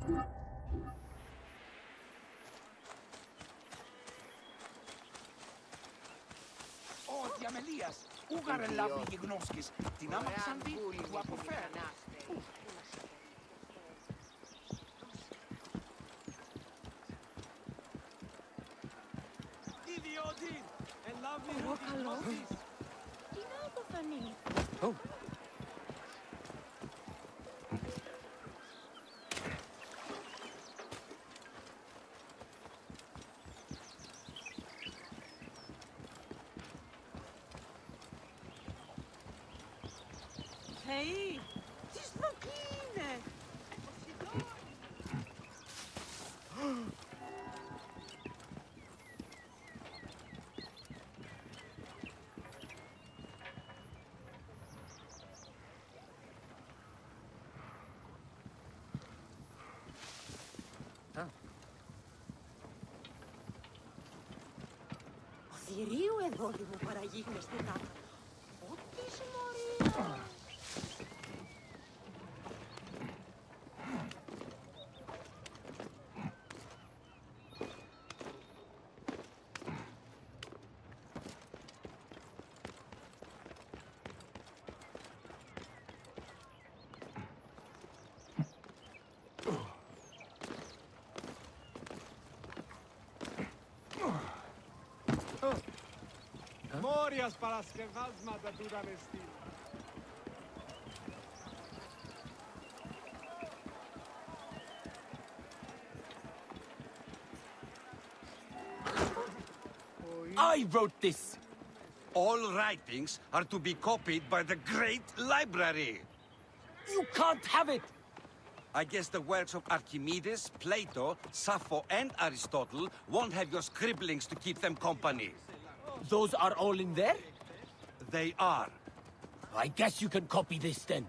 Ο διαμελίας, ούγαρε λάβει γιγνώσκης, την άμαξαν δει του αποφέρει. Ιδιώτη, ελάβει γιγνώσκης. Τι να υποφανεί. Θεοί, τι στροφή είναι! Ο θηρίου εδόλου μου παραγίγνες την άκρη. Ό,τι συμμορία. Μόριας παρασκευάσματα του Ρανεστή. I wrote this. All writings are to be copied by the great library. You can't have it. I guess the works of Archimedes, Plato, Sappho, and Aristotle won't have your scribblings to keep them company. Those are all in there? They are. I guess you can copy this then.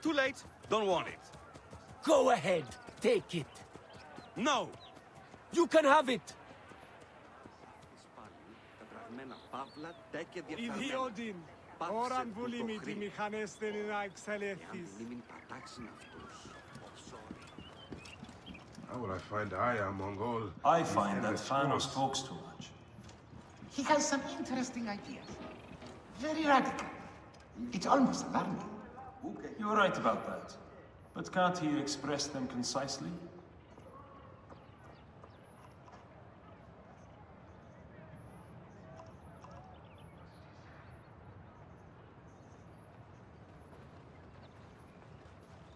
Too late. Don't want it. Go ahead. Take it. No. You can have it. Ιδιώτη, ώραν βουλήμι τη μηχανέστερη να εξελιχθείς. How will I find Aya, Mongol? I find that Thanos talks too much. He has some interesting ideas. Very radical. It's almost alarming. You're right about that. But can't he express them concisely?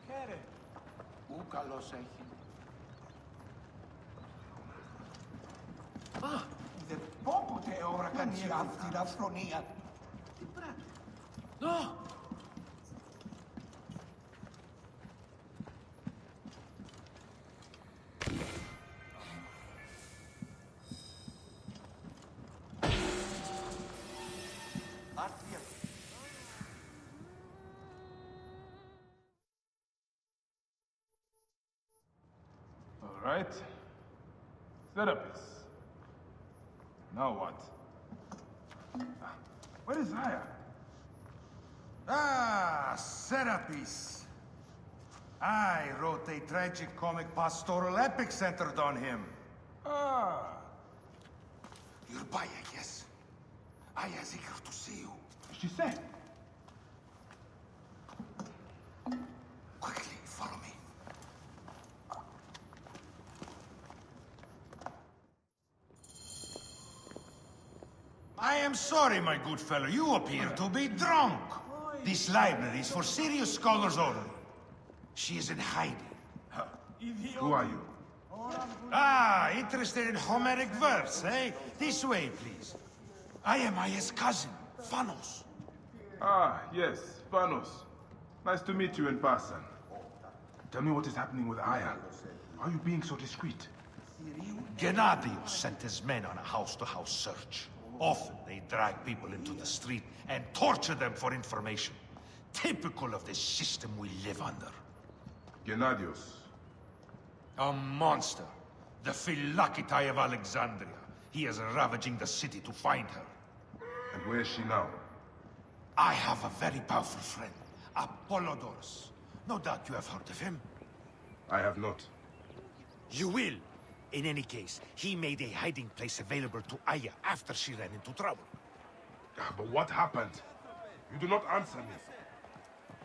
Χαίρε. Ού καλός έχει. Δεν πω ποτέ ώρα κανεί αυτή την αφρονία. Τι πράγμα. All right. Serapis. Now what? Where is Aya? Ah, Serapis. I wrote a tragic comic pastoral epic centered on him. Ah. You're Baya, yes. Aya's eager to see you. She said. Quickly, follow me. I am sorry, my good fellow. You appear to be drunk. This library is for serious scholars only. She is in hiding. Who are you? Ah, interested in Homeric verse, eh? This way, please. I am Aya's cousin, Phanos. Ah, yes, Thanos. Nice to meet you in person. Tell me what is happening with Aya. Why are you being so discreet? Gennadios sent his men on a house-to-house search. Often they drag people into the street and torture them for information. Typical of the system we live under. Gennadios. A monster. The Philakitae of Alexandria. He is ravaging the city to find her. And where is she now? I have a very powerful friend, Apollodorus. No doubt you have heard of him. I have not. You will. In any case, he made a hiding place available to Aya after she ran into trouble. But what happened? You do not answer me.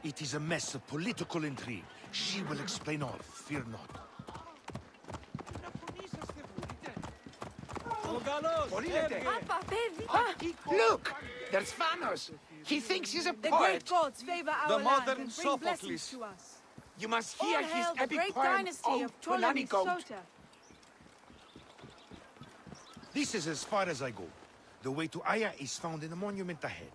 It is a mess of political intrigue. She will explain all, fear not. Look! There's Vanos! He thinks he's a The poet! great gods favor our The land modern and bring blessings Sophocles. to us. You must All hear his hail the epic great poem, dynasty Ode of to an Ptolemy Honeycomb. Soter. This is as far as I go. The way to Aya is found in the monument ahead.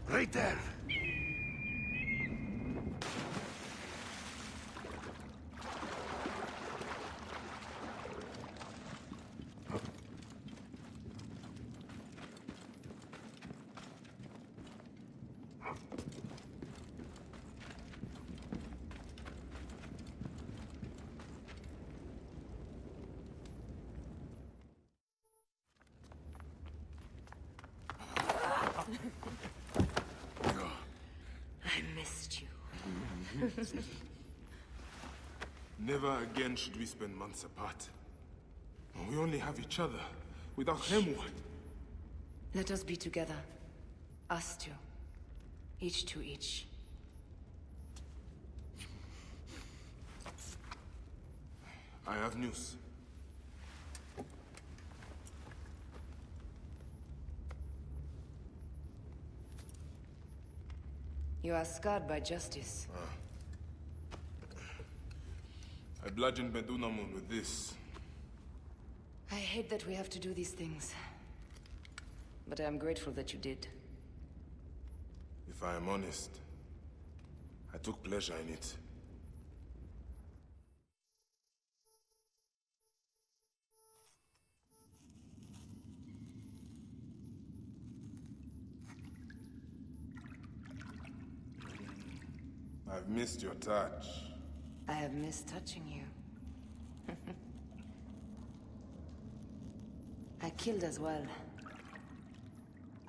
Right there. I missed you. Never again should we spend months apart. We only have each other. Without him, what? Let us be together. Us two. Each to each. I have news. You are scarred by justice. I bludgeoned Medunamun with this. I hate that we have to do these things. But I am grateful that you did. If I am honest, I took pleasure in it. I've missed your touch. I have missed touching you. I killed as well.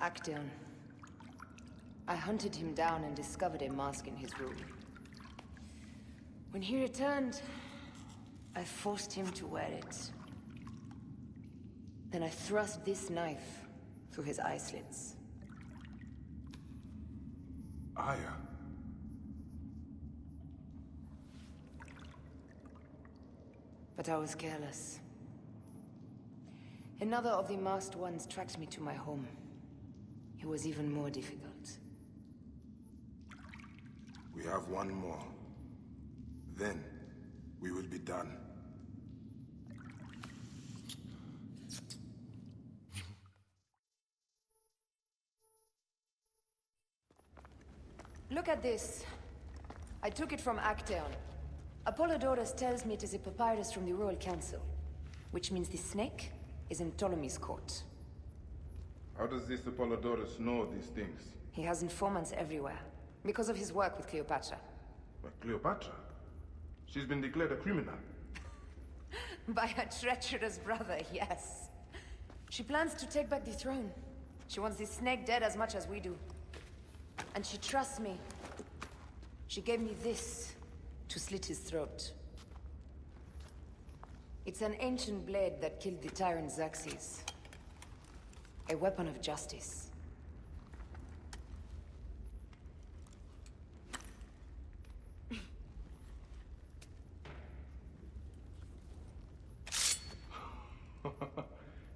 Actaeon. I hunted him down and discovered a mask in his room. When he returned, I forced him to wear it. Then I thrust this knife through his eye slits. Aya. But I was careless. Another of the masked ones tracked me to my home. It was even more difficult. We have one more. Then, we will be done. Look at this. I took it from Actaeon. Apollodorus tells me it is a papyrus from the Royal Council, which means the snake is in Ptolemy's court. How does this Apollodorus know these things? He has informants everywhere, because of his work with Cleopatra. But Cleopatra? She's been declared a criminal. By her treacherous brother, yes. She plans to take back the throne. She wants the snake dead as much as we do. And she trusts me. She gave me this to slit his throat. It's an ancient blade that killed the tyrant Xerxes. A weapon of justice.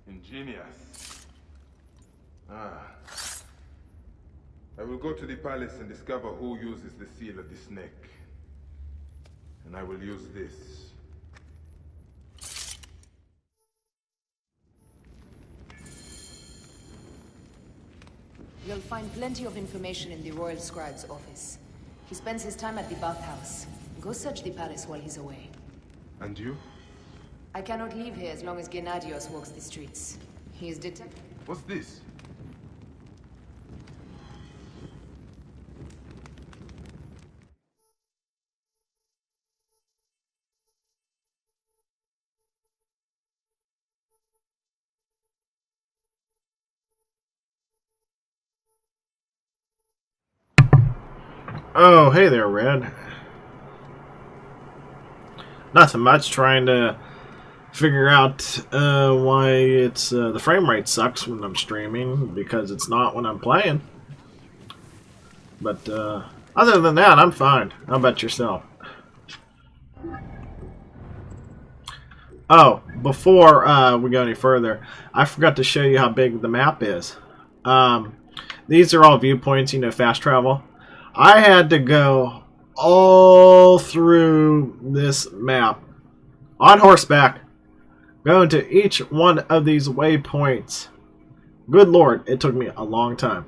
Ingenious. I will go to the palace and discover who uses the seal of the snake. And I will use this. You'll find plenty of information in the Royal Scribe's office. He spends his time at the bathhouse. Go search the palace while he's away. And you? I cannot leave here as long as Gennadios walks the streets. He is detected. What's this? Oh, hey there, Red. Nothing much. Trying to figure out why it's the frame rate sucks when I'm streaming, because it's not when I'm playing. But other than that, I'm fine. How about yourself? Oh, before we go any further, I forgot to show you how big the map is. These are all viewpoints, you know, fast travel. I had to go all through this map on horseback, going to each one of these waypoints. Good lord, it took me a long time.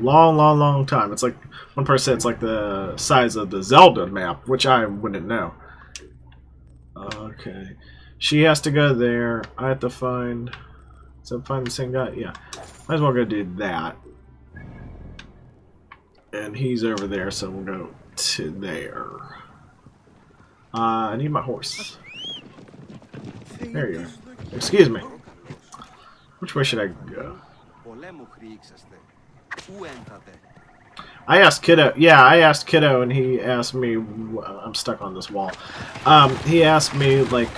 Long time. It's like, one person said it's like the size of the Zelda map, which I wouldn't know. Okay. She has to go there. I have to find... So find the same guy? Yeah. Might as well go do that. And he's over there, so we'll go to there. I need my horse. There you are. Excuse me. Which way should I go? I asked Kiddo. Yeah, I asked Kiddo, and he asked me. I'm stuck on this wall. He asked me, like,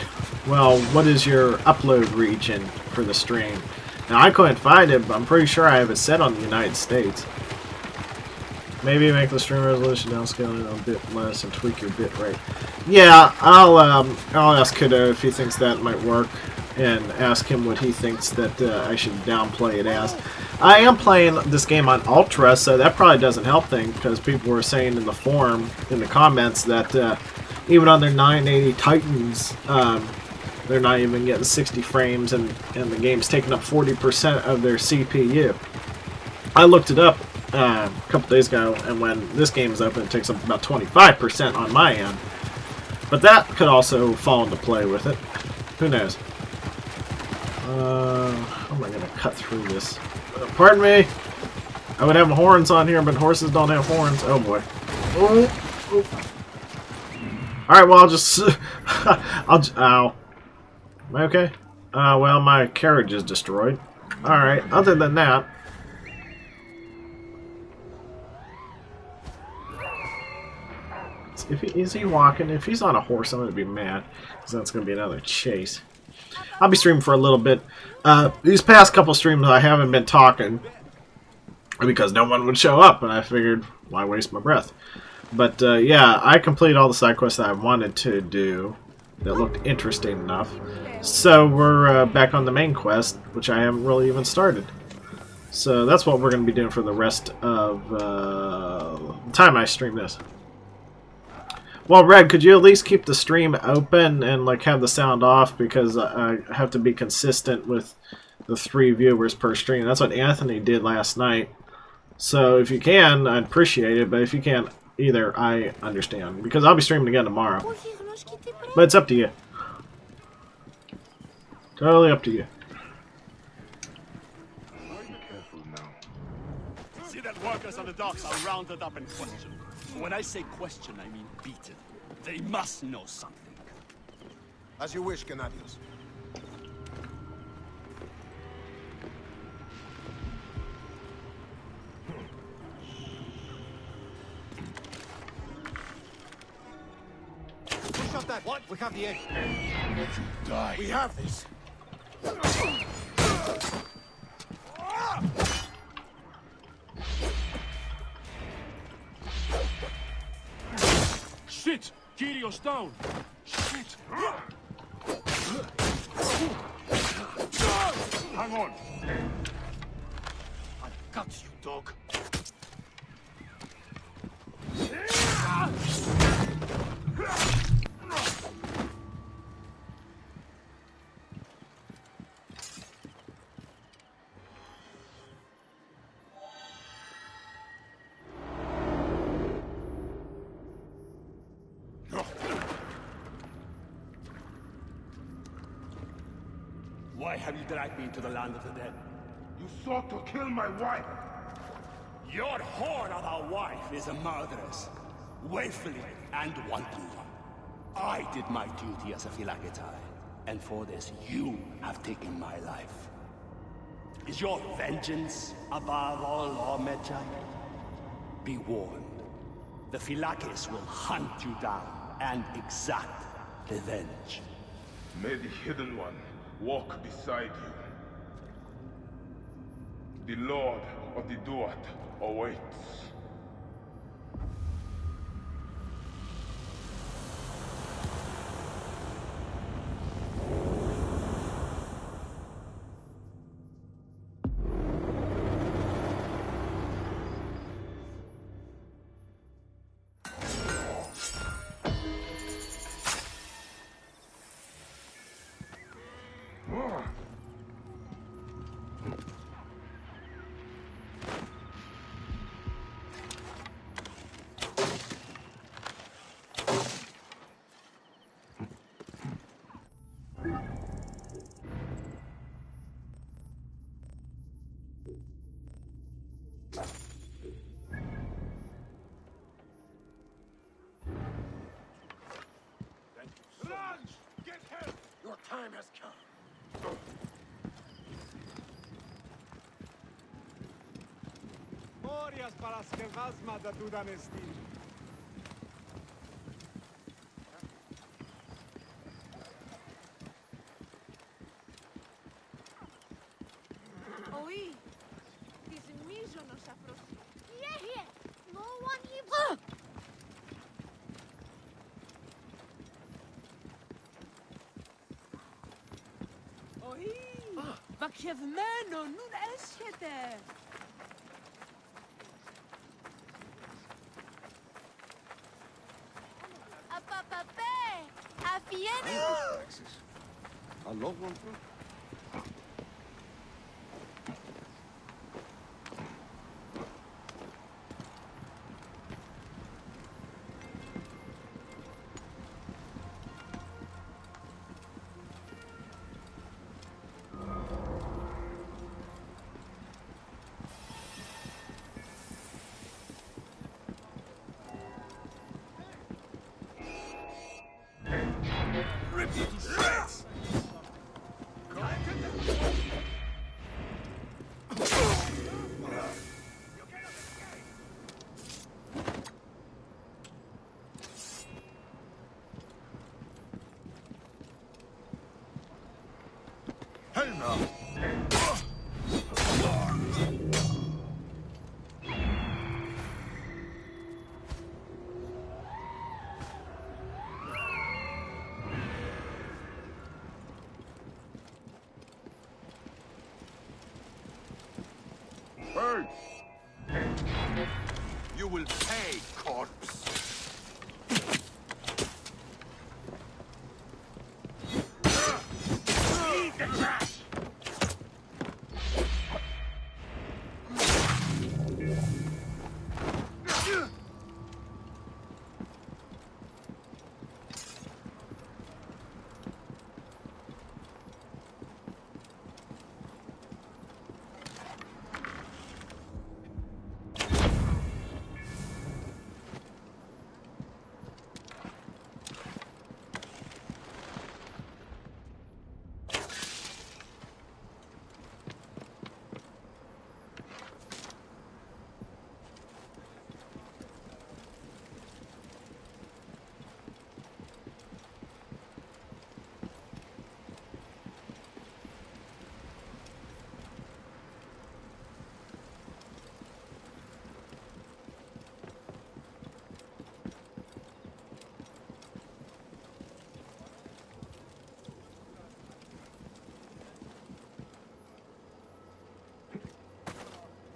well, what is your upload region for the stream? Now, I couldn't find it, but I'm pretty sure I have it set on the United States. Maybe make the stream resolution downscale a bit less and tweak your bit rate. Yeah, I'll ask Kiddo if he thinks that might work, and ask him what he thinks that I should downplay it as. I am playing this game on Ultra, so that probably doesn't help things, because people were saying in the forum, in the comments, that even on their 980 Titans, they're not even getting 60 frames, and the game's taking up 40% of their CPU. I looked it up a couple days ago, and when this game is open, it takes up about 25% on my end. But that could also fall into play with it. Who knows? How am I going to cut through this? Pardon me? I would have horns on here, but horses don't have horns. Oh boy. Alright, well, I'll just... Ow. Am I okay? Well, my carriage is destroyed. Alright, other than that... Is he walking? If he's on a horse, I'm going to be mad, because that's going to be another chase. I'll be streaming for a little bit. These past couple streams, I haven't been talking, because no one would show up, and I figured, why waste my breath? But, yeah, I completed all the side quests that I wanted to do that looked interesting enough. So we're back on the main quest, which I haven't really even started. So that's what we're going to be doing for the rest of the time I stream this. Well, Red, could you at least keep the stream open and like have the sound off, because I have to be consistent with the 3 viewers per stream. That's what Anthony did last night. So if you can, I'd appreciate it, but if you can't either, I understand, because I'll be streaming again tomorrow. But it's up to you. Totally up to you. See that workers on the docks are rounded up and questioned. When I say question, I mean beaten. They must know something. As you wish, Gennadios. Push up that. What? We have the edge. Die. We have this. Shit! Kirio's down! Shit! Hang on! I got you, dog. Why have you dragged me into the land of the dead? You sought to kill my wife! Your whore of a wife is a murderess, willfully and wantonly. I did my duty as a Phylakitai, and for this you have taken my life. Is your vengeance above all law, Medjay? Be warned. The Phylakes will hunt you down and exact revenge. May the Hidden One walk beside you. The Lord of the Duat awaits. Your time has come. Morias para skevazma da dudanestin. Oui, this misonos afrosi. Here. No one even. Oui, vakevmeno nun eschete. Apapape. Afiene. Hello, one. Hell no. Hey! You will pay, corpse! Eat the trash!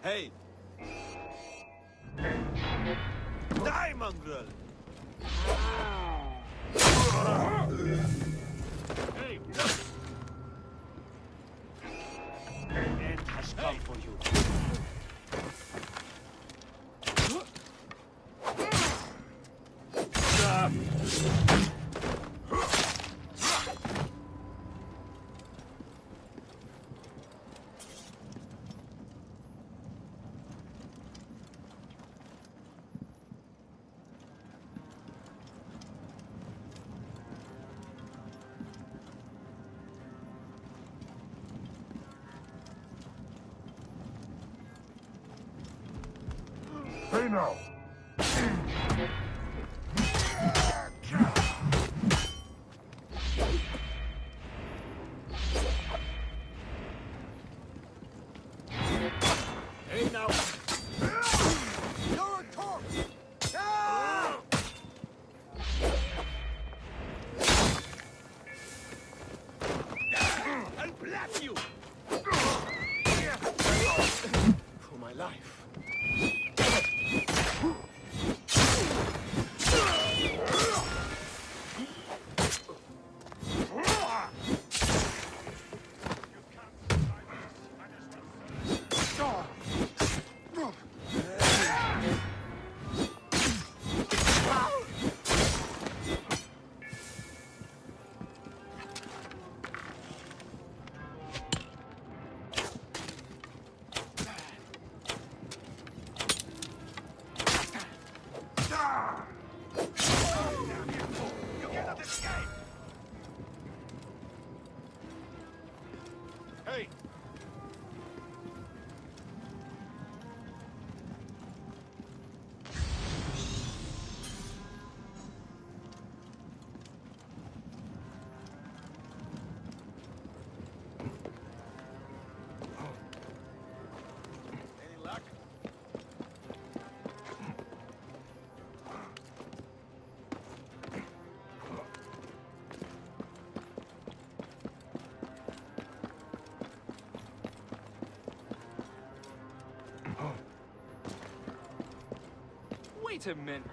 Hey! Die, mongrel! Hey! End has come for you. Hey now! slap you! For my life. Hey! Any luck? Wait a minute.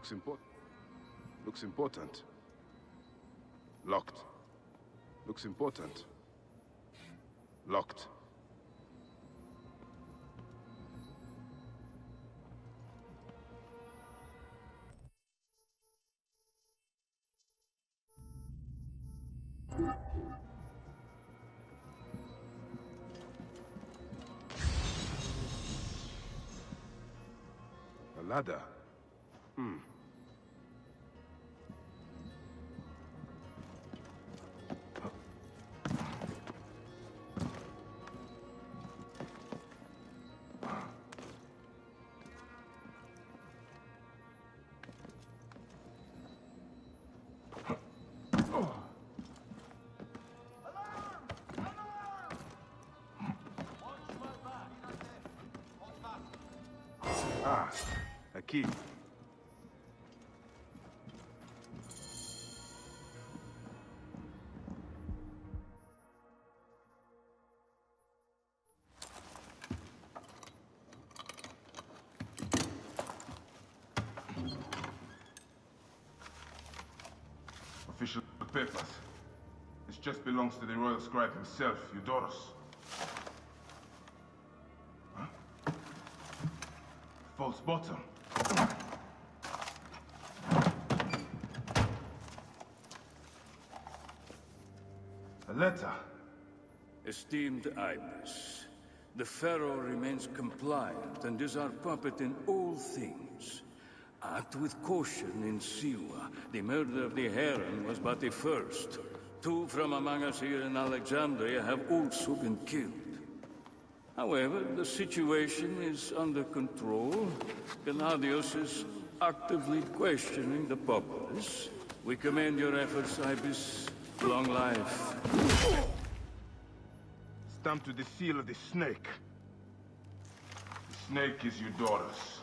Looks important. Looks important. Locked. Looks important. Locked. A ladder. Ah, a key. Official papers. This just belongs to the royal scribe himself, Eudoros. Huh? False bottom. A letter. Esteemed Ibis, the Pharaoh remains compliant and is our puppet in all things. Act with caution in Siwa. The murder of the Heron was but the first. 2 from among us here in Alexandria have also been killed. However, the situation is under control. Gennadios is actively questioning the populace. We commend your efforts, Ibis. Long life. Stamped with the seal of the snake. The snake is Eudoros,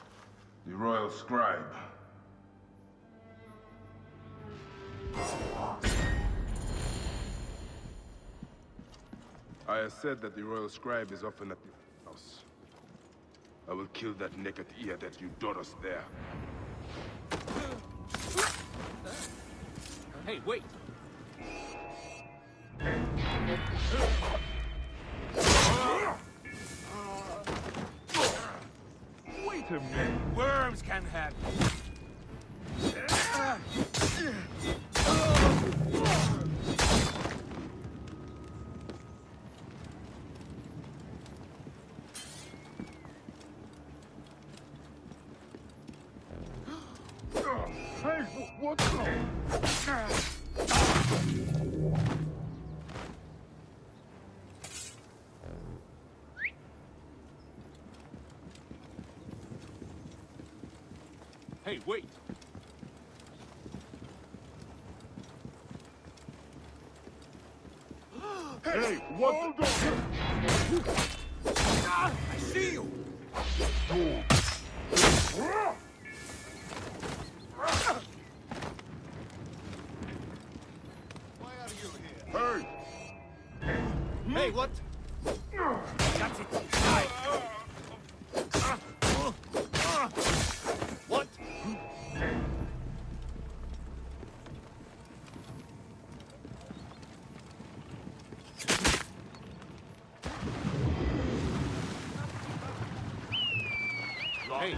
the royal scribe. I have said that the royal scribe is often at the house. I will kill that naked ear that Eudoros there. Hey, wait! Wait a minute! Worms can have it! Hey, what's wrong? Hey, wait! Hey, what? Hold on! I see you! Why are you here? Hey! Hey, what? That's it! Die. What? Hey!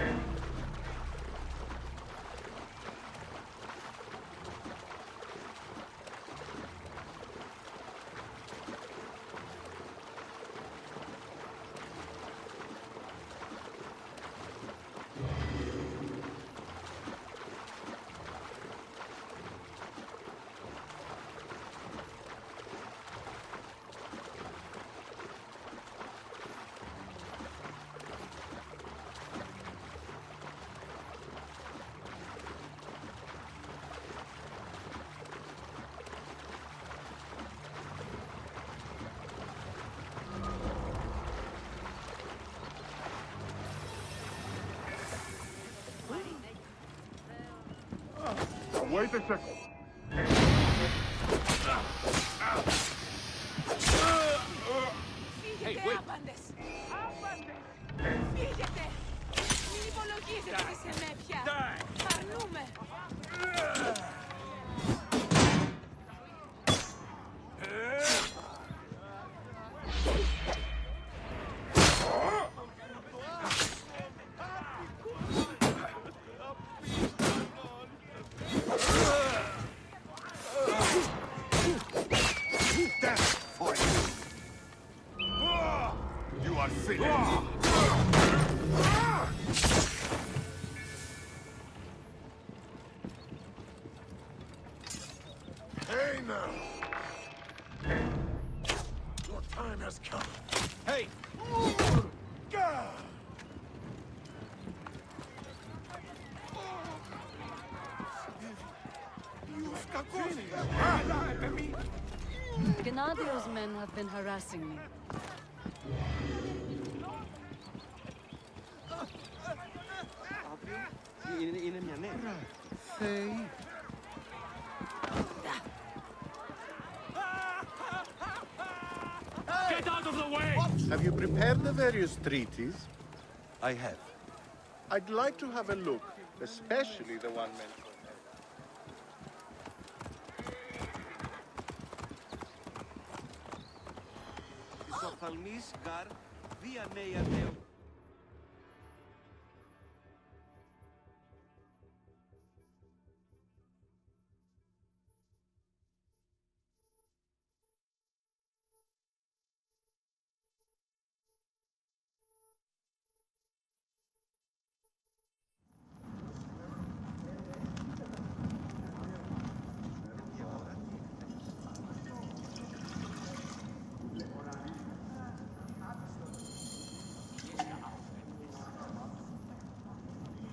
Wait a second. Hey, wait! Άπαντες! Φύγετε! Μην υπολογίζετε σε με πια! Αρνούμε! Hey now! Your time has come. Hey! Gennadio's men have been harassing me. Get out of the way! Have you prepared the various treaties? I have. I'd like to have a look, especially the one mentioned.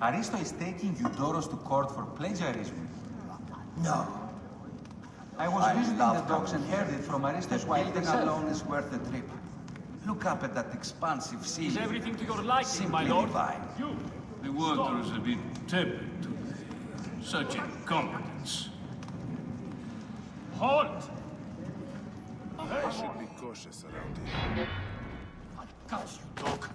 Aristo is taking Eudoros to court for plagiarism. No. I was visiting the docks and heard it from Aristo's wife Building herself. alone is worth the trip. Look up at that expansive sea. Is everything to your liking, my Simply lord? divine. The water is a bit tepid today. Such incompetence. Halt! I should be cautious around here. Curse you, dog.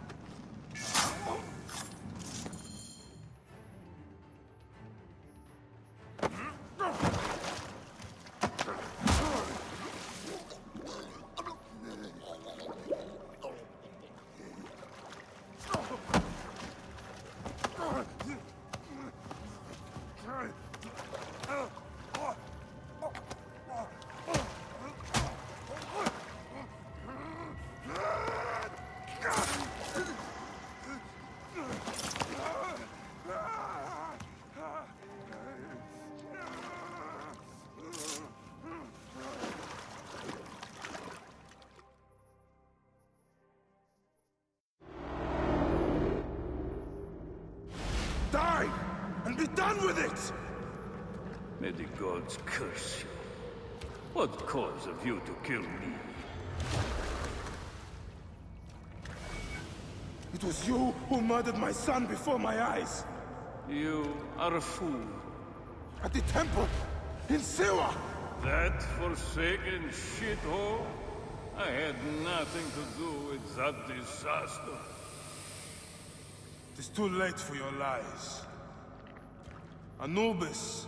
Die! And be done with it! May the gods curse you. What cause have you to kill me? It was you who murdered my son before my eyes. You are a fool. At the temple, in Siwa! That forsaken shithole? I had nothing to do with that disaster. It is too late for your lies. Anubis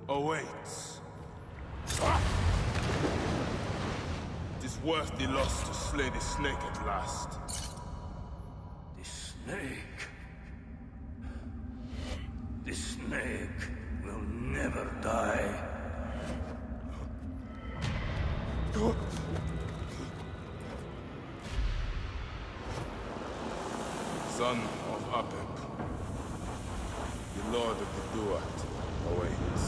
awaits. It is worth the loss to slay the snake at last. The snake? The snake will never die. Son of Apep, the Lord of the Duat awaits.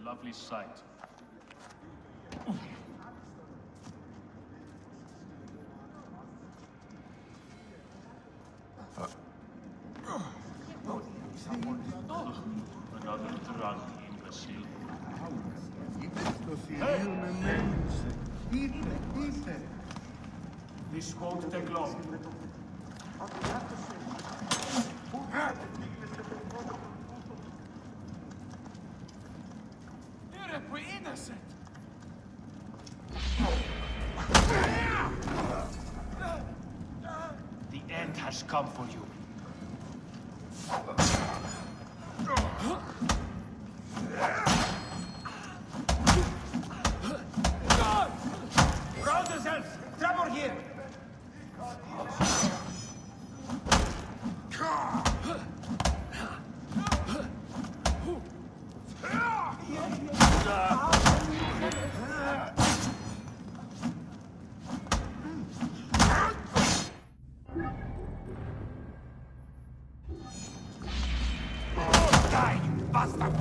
Lovely sight. Another drunk imbecile. This won't take long. We're innocent. has come for you. Rouse yourselves! Trouble here! Die, you bastard!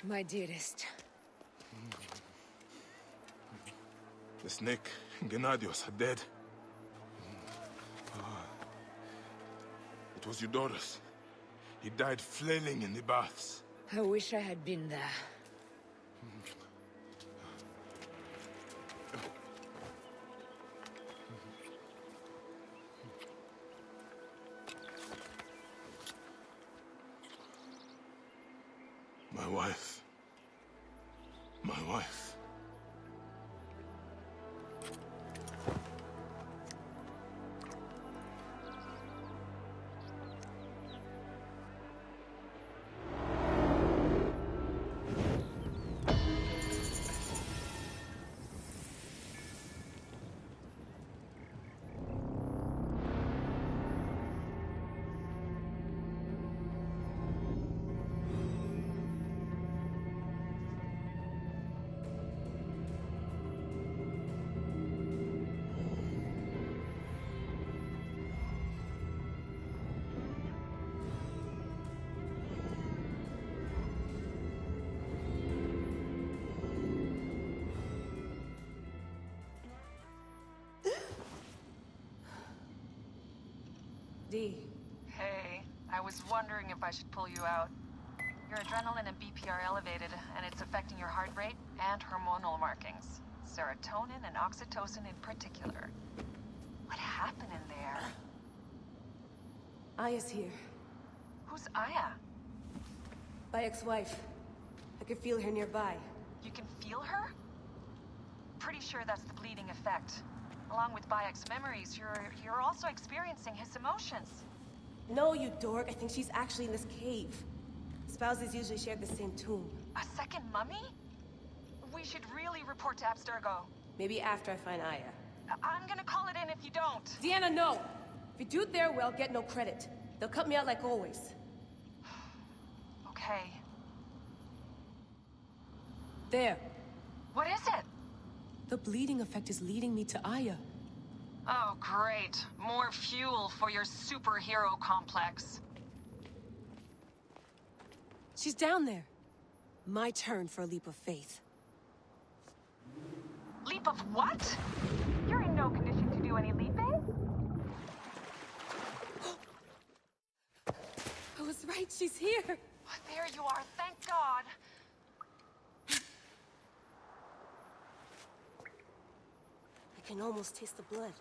My dearest. The snake and Gennadios are dead. It was Eudoros. He died flailing in the baths. I wish I had been there. My wife. My wife. D. Hey, I was wondering if I should pull you out. Your adrenaline and BP are elevated, and it's affecting your heart rate and hormonal markings. Serotonin and oxytocin in particular. What happened in there? Aya's here. Who's Aya? My ex-wife. I could feel her nearby. You can feel her? Pretty sure that's the bleeding effect. Along with Bayek's memories, you're also experiencing his emotions. No, you dork. I think she's actually in this cave. Spouses usually share the same tomb. A second mummy? We should really report to Abstergo. Maybe after I find Aya. I'm gonna call it in if you don't. Deanna, no! If you do it there, well, get no credit. They'll cut me out like always. Okay. There. What is it? The bleeding effect is leading me to Aya. Oh, great. More fuel for your superhero complex. She's down there. My turn for a leap of faith. Leap of what? You're in no condition to do any leaping. I was right, she's here. Oh, there you are, thank God. I can almost taste the blood.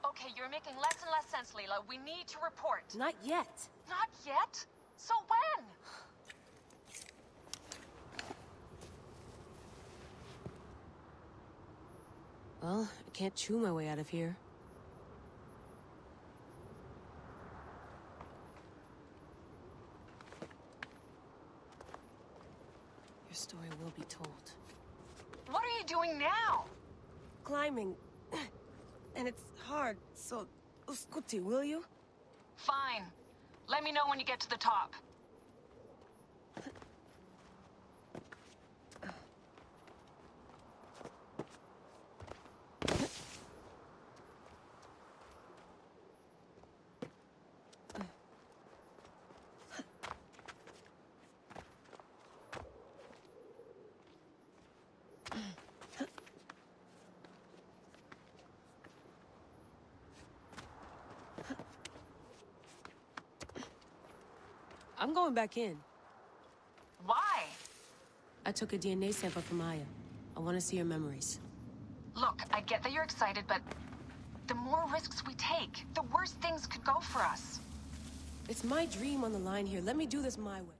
Okay, you're making less and less sense, Layla. We need to report. Not yet. Not yet? So when? Well, I can't chew my way out of here. Your story will be told. What are you doing now? Climbing. And it's hard, so... Scuti, will you? Fine. Let me know when you get to the top. I'm going back in. Why? I took a DNA sample from Aya. I want to see her memories. Look, I get that you're excited, but the more risks we take, the worse things could go for us. It's my dream on the line here. Let me do this my way.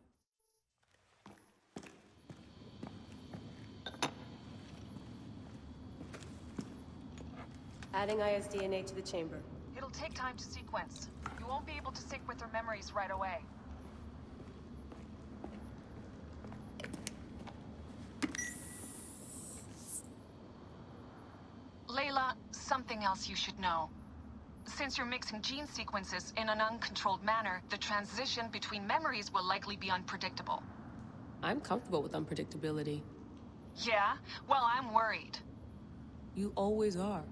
Adding Aya's DNA to the chamber. It'll take time to sequence. You won't be able to sync with her memories right away. Layla, something else you should know. Since you're mixing gene sequences in an uncontrolled manner, the transition between memories will likely be unpredictable. I'm comfortable with unpredictability. Yeah? Well, I'm worried. You always are.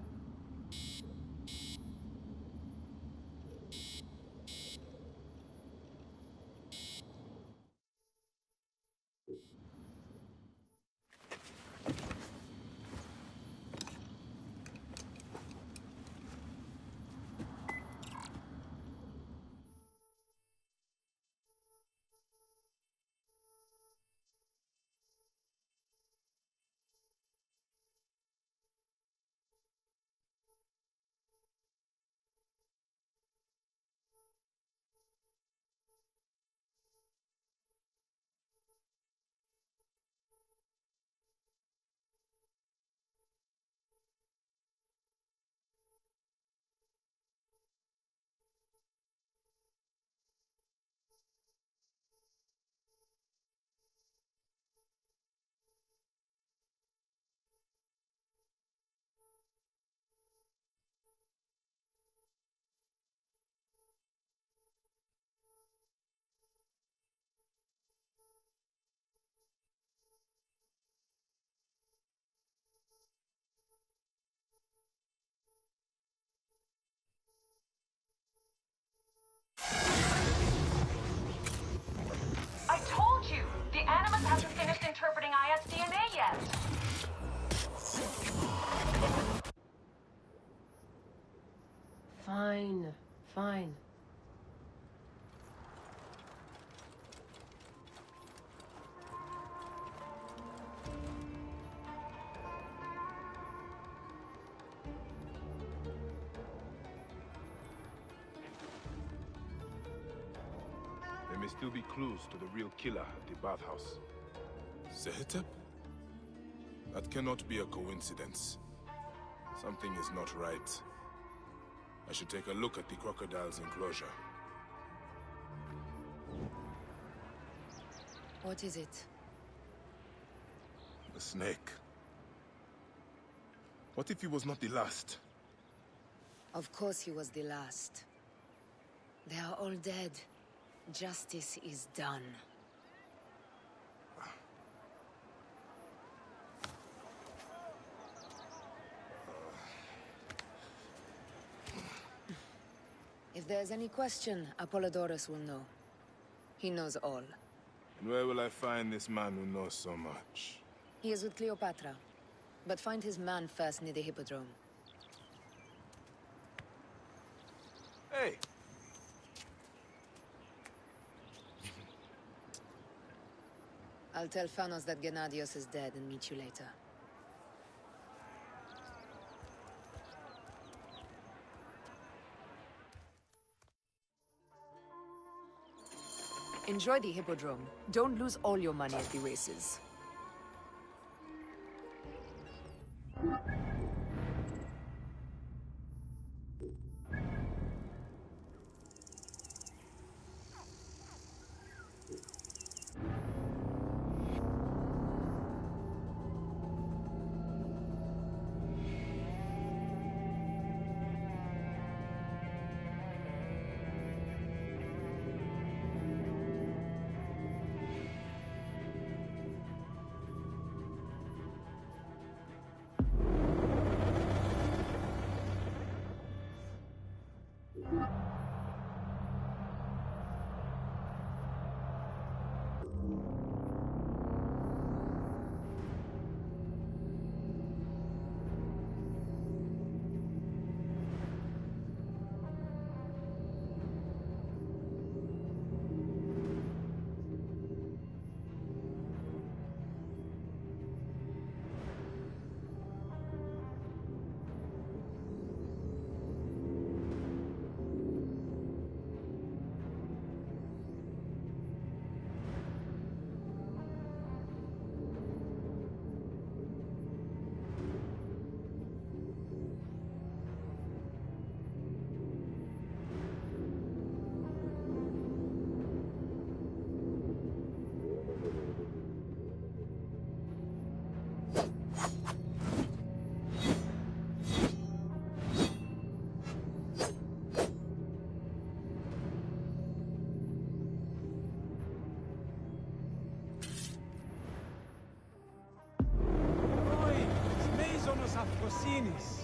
I told you! The Animus hasn't finished interpreting Aya's DNA yet! Fine, fine. There may still be clues to the real killer at the bathhouse. Zehetep? That cannot be a coincidence. Something is not right. I should take a look at the crocodile's enclosure. What is it? A snake. What if he was not the last? Of course he was the last. They are all dead. Justice is done. If there's any question, Apollodorus will know. He knows all. Where will I find this man who knows so much? He is with Cleopatra. But find his man first near the Hippodrome. Hey! I'll tell Thanos that Gennadios is dead and meet you later. Enjoy the Hippodrome. Don't lose all your money at the races.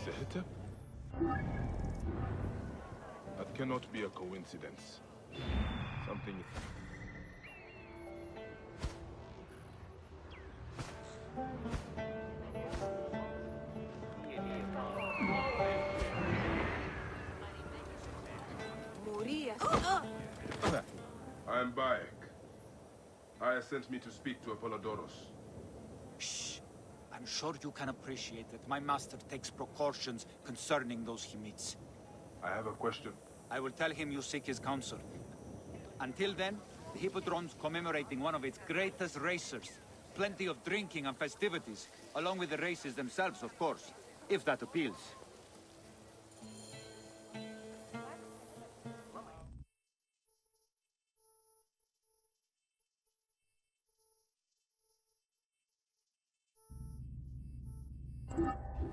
The Hittep? That cannot be a coincidence. Something... I'm back. Aya sent me to speak to Apollodorus. Shh. I'm sure you can appreciate that my master takes precautions concerning those he meets. I have a question. I will tell him you seek his counsel. Until then, the Hippodrome's commemorating one of its greatest racers. Plenty of drinking and festivities, along with the races themselves, of course, if that appeals.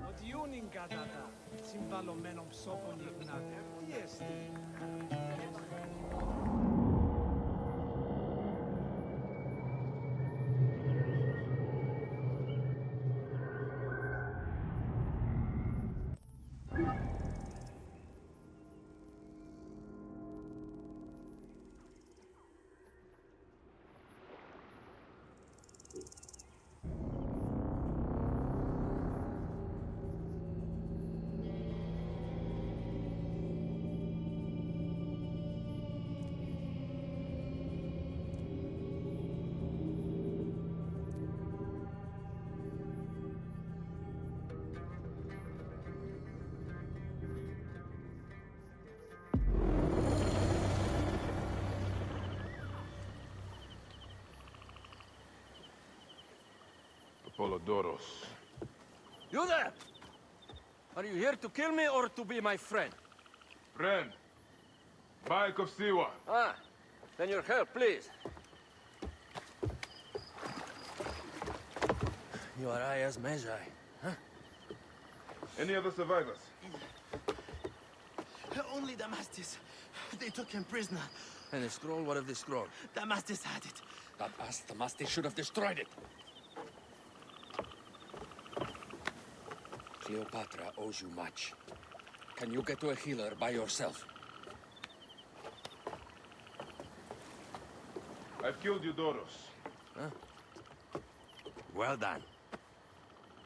Odjunin gadata, symbalomenom psoponignate, jest. Apollodorus. You there! Are you here to kill me or to be my friend? Friend. Bike of Siwa. Ah, then your help, please. You are Aya's Magi, huh? Any other survivors? Only Damastis. They took him prisoner. And the scroll? What of the scroll? Damastis had it. That ass Damastis should have destroyed it. Cleopatra owes you much. Can you get to a healer by yourself? I've killed Eudoros. Huh? Well done.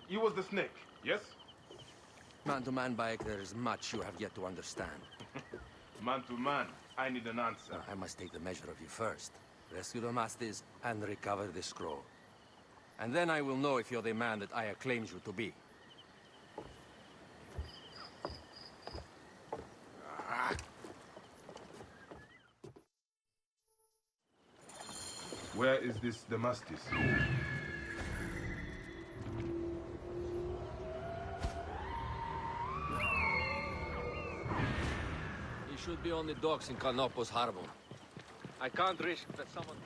You was the snake, yes? Man to man, Bayek, there is much you have yet to understand. Man to man, I need an answer. I must take the measure of you first. Rescue the masters and recover the scroll. And then I will know if you're the man that Aya claims you to be. Where is this Damascus? He should be on the docks in Canopus Harbor. I can't risk that someone...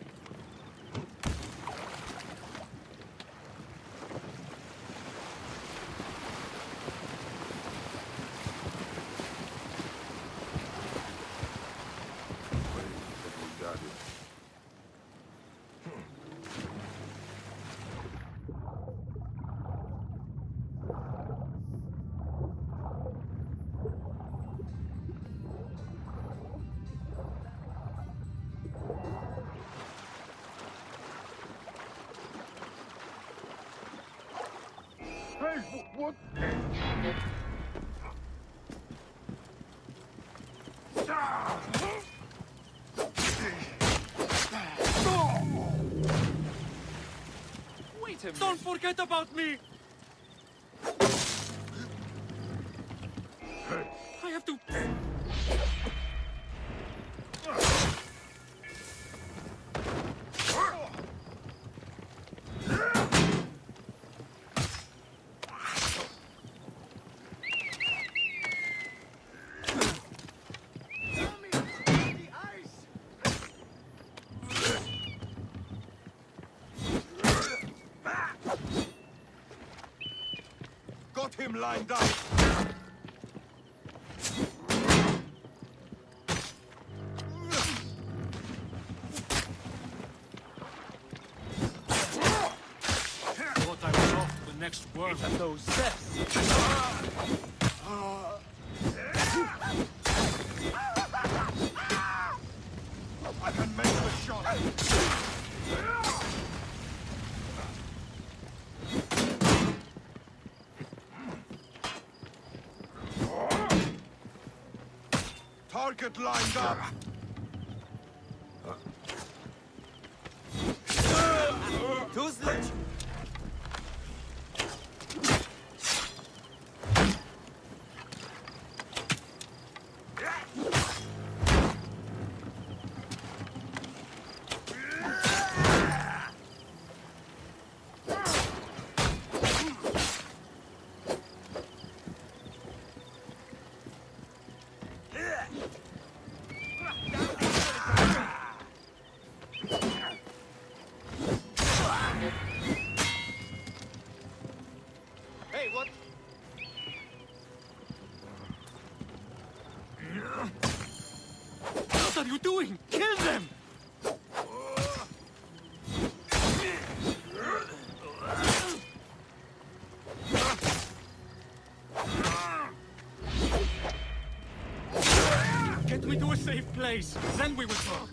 What? Wait a minute! Don't forget about me! I have to... Got him lined up! Thought I was off the next world at those steps. I can make the shot! Target lined up! Too sledge! Hey, what? What are you doing? Kill them! Get me to a safe place, then we will talk.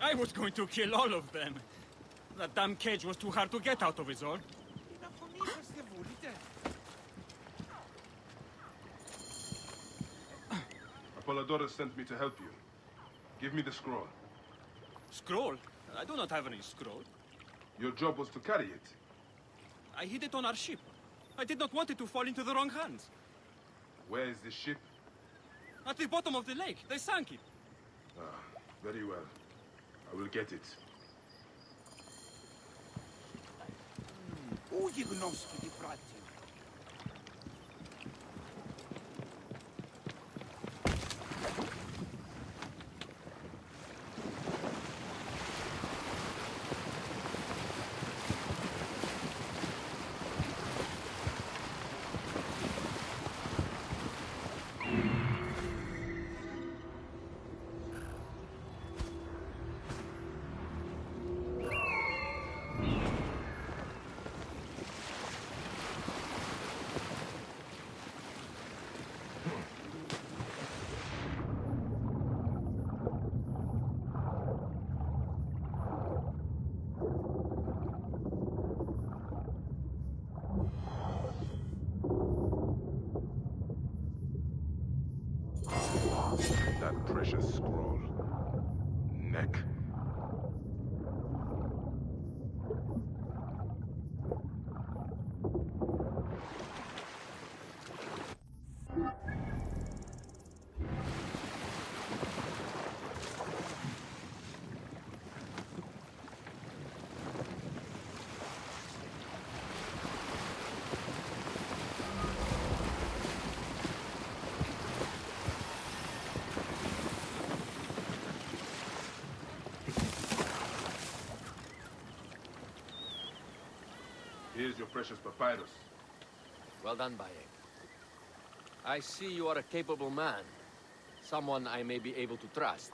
I was going to kill all of them. That damn cage was too hard to get out of, is all. Apollodorus sent me to help you. Give me the scroll. Scroll? I do not have any scroll. Your job was to carry it. I hid it on our ship. I did not want it to fall into the wrong hands. Where is this ship? At the bottom of the lake. They sank it. Ah, very well. I will get it. Ujignoski brati. That precious scroll. Neck. Here's your precious papyrus. Well done, Bayek. I see you are a capable man. Someone I may be able to trust.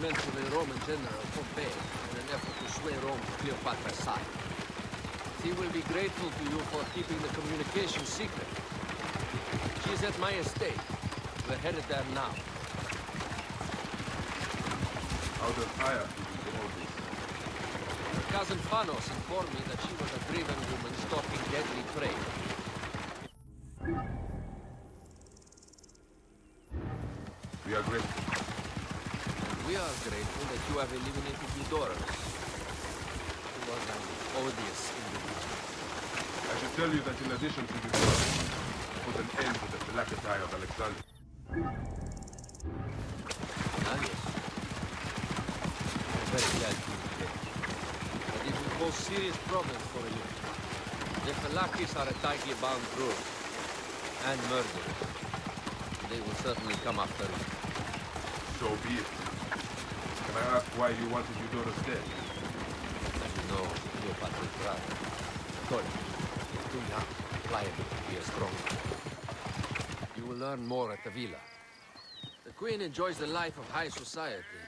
meant for the Roman general Pompey in an effort to sway Rome to Cleopatra's side. She will be grateful to you for keeping the communication secret. She's at my estate. We're headed there now. How does Aya fit into all this? Her cousin Phanos informed me that she was a driven woman stalking deadly prey. We are grateful. We are grateful that you have eliminated Eudorus. He was an odious individual. I should tell you that in addition to this work, I put an end to the phylactery of Alexander. Ah, yes. I'm very glad to hear that. But it will cause serious problems for you. The Phylakis are a tightly bound group. And murderers. They will certainly come after you. So be it. Can I ask why you wanted Eudorus dead? As you know, Cleopatra's brother, Turbid, is too young, pliable to be a strong man. You will learn more at the villa. The Queen enjoys the life of high society.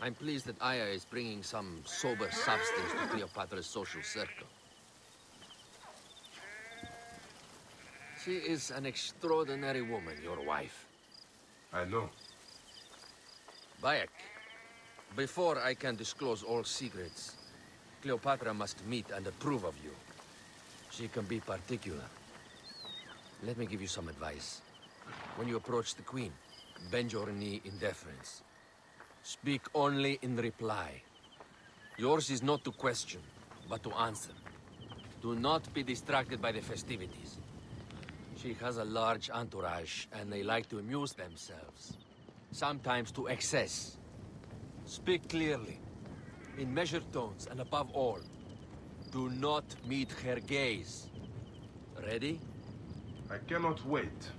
I'm pleased that Aya is bringing some sober substance to Cleopatra's social circle. She is an extraordinary woman, your wife. I know. Bayek, before I can disclose all secrets, Cleopatra must meet and approve of you. She can be particular. Let me give you some advice. When you approach the Queen, bend your knee in deference. Speak only in reply. Yours is not to question, but to answer. Do not be distracted by the festivities. She has a large entourage, and they like to amuse themselves. Sometimes to excess. Speak clearly, in measured tones, and above all, do not meet her gaze. Ready? I cannot wait.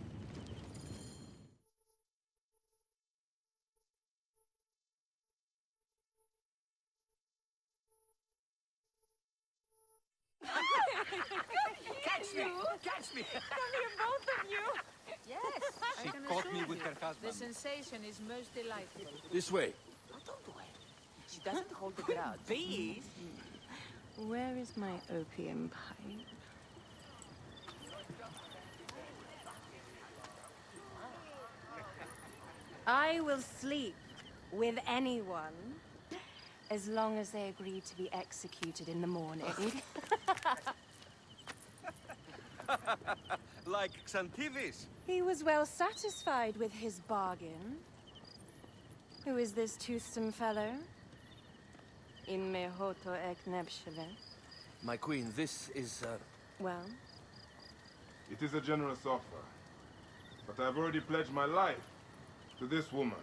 Catch me! Catch me! Come here, both of you! Yes, She I can caught assure me you, with her husband. the sensation is most delightful. This way. She doesn't hold the grudge. Please? Where is my opium pipe? I will sleep with anyone as long as they agree to be executed in the morning. Like Xantivis. He was well satisfied with his bargain. Who is this toothsome fellow? In me hoto ek nebshele. My queen, this is, Well? It is a generous offer. But I've already pledged my life to this woman.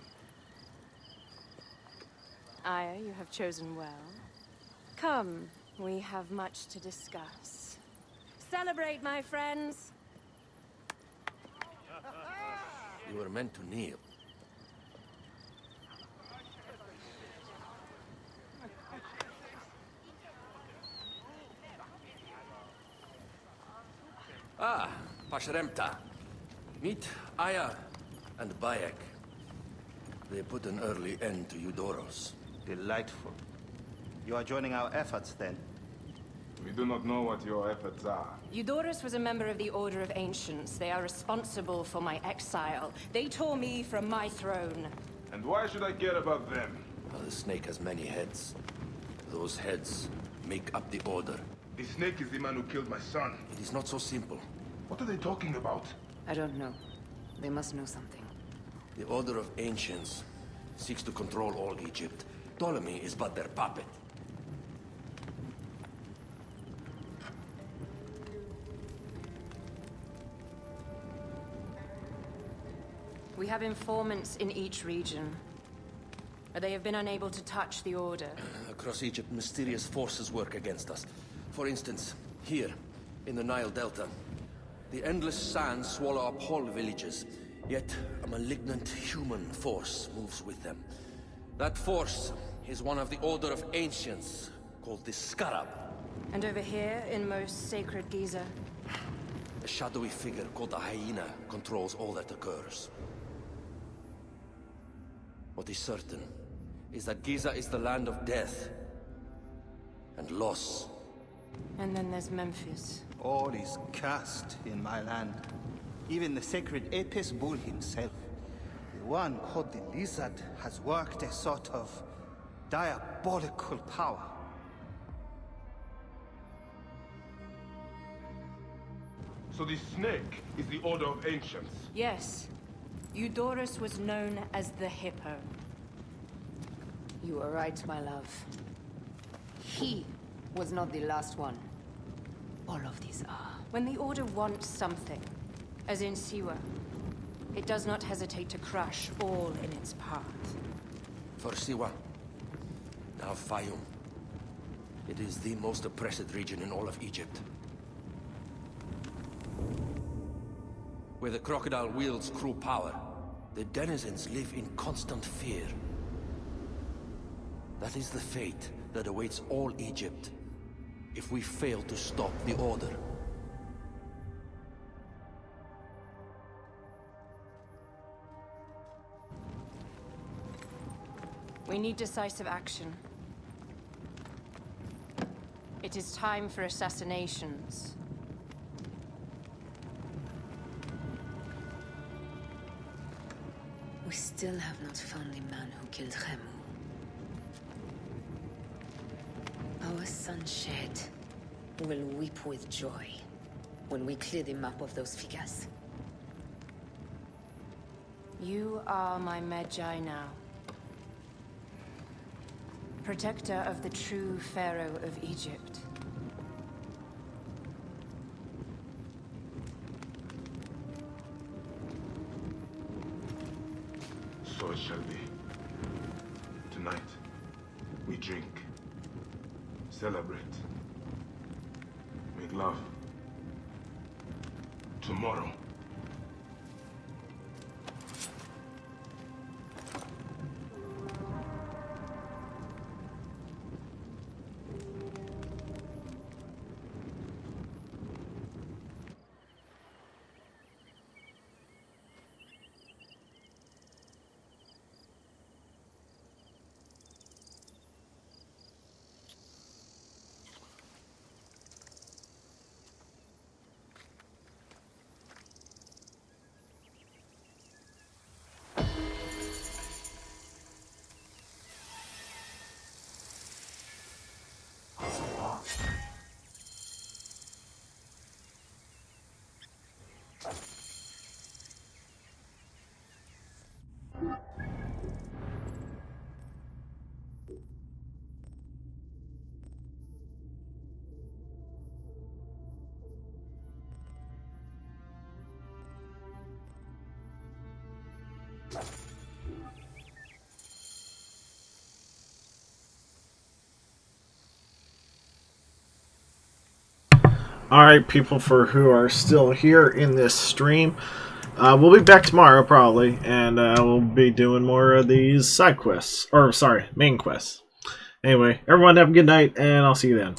Aya, you have chosen well. Come, we have much to discuss. Celebrate, my friends! you were meant to kneel. Ah, Pashremta. Meet Aya and Bayek. They put an early end to Eudoros. Delightful. You are joining our efforts, then? We do not know what your efforts are. Eudorus was a member of the Order of Ancients. They are responsible for my exile. They tore me from my throne. And why should I care about them? Well, the snake has many heads. Those heads make up the Order. The snake is the man who killed my son. It is not so simple. What are they talking about? I don't know. They must know something. The Order of Ancients seeks to control all Egypt. Ptolemy is but their puppet. We have informants in each region. They have been unable to touch the Order. Across Egypt, mysterious forces work against us. For instance, here, in the Nile Delta, the endless sands swallow up whole villages, yet a malignant human force moves with them. That force is one of the Order of Ancients, called the Scarab. And over here, in most sacred Giza? A shadowy figure called the Hyena controls all that occurs. What is certain is that Giza is the land of death and loss. And then there's Memphis. All is cursed in my land. Even the sacred Apis bull himself. The one called the Lizard has worked a sort of diabolical power. So the snake is the Order of Ancients? Yes. Eudorus was known as the Hippo. You are right, my love. He was not the last one. All of these are. When the Order wants something, as in Siwa, it does not hesitate to crush all in its path. For Siwa, now Fayum. It is the most oppressed region in all of Egypt. Where the crocodile wields cruel power, the denizens live in constant fear. That is the fate that awaits all Egypt if we fail to stop the Order. We need decisive action. It is time for assassinations. We still have not found the man who killed Remu. Our son Shed will weep with joy when we clear the map of those figures. You are my Magi now. Protector of the true Pharaoh of Egypt. So it shall be. Tonight, we drink, celebrate, make love. Tomorrow, Alright, people for who are still here in this stream, we'll be back tomorrow probably, and we'll be doing more of these side quests, or sorry, main quests. Anyway, everyone have a good night, and I'll see you then.